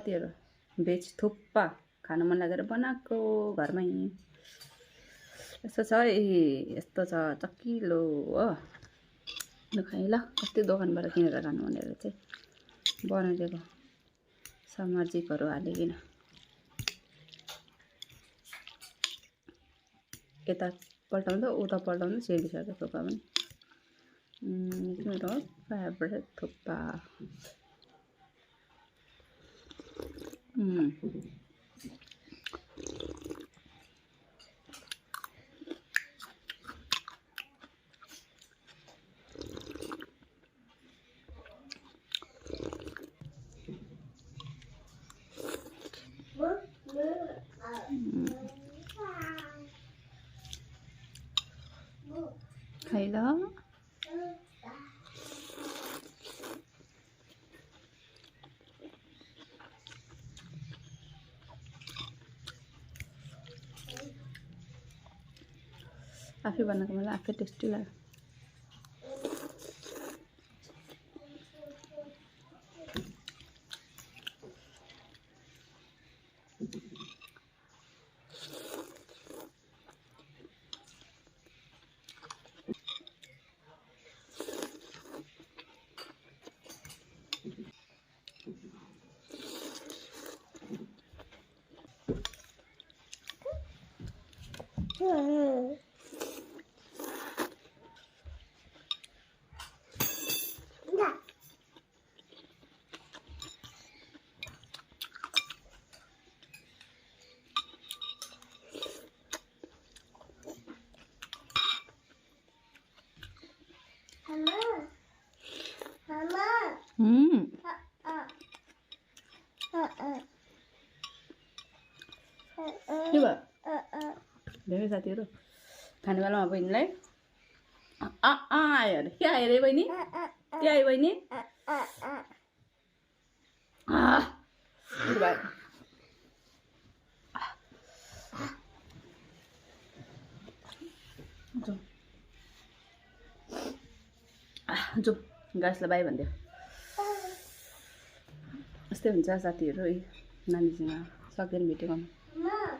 साथीहरु भेज थुक्पा खान मन लागेर बनाएको घरमै। यस्तो छ यस्तो छ चकिलो हो। ल खाइ ल कति दोकानबाट किनेर खानु भनेर चाहिँ बनाइदिएको सामाजिकहरू हालिकन। यता पल्टाउँदा उता पल्टाउँदा सेलिसक्यो थुक्पा पनि। मेरो फेभरेट थुक्पा। खाइ ल आफै बनाएको मलाई आफै टेस्टी लाग्यो। के भयो धेरै साथीहरु खाने बेलामा बहिनीलाई आयो अरे के आयो रे बहिनी के आयो बहिनी जो गाछलाई बाई भन्दियो। यस्तै हुन्छ साथीहरु नानीसँग सक्दैन भेटेको।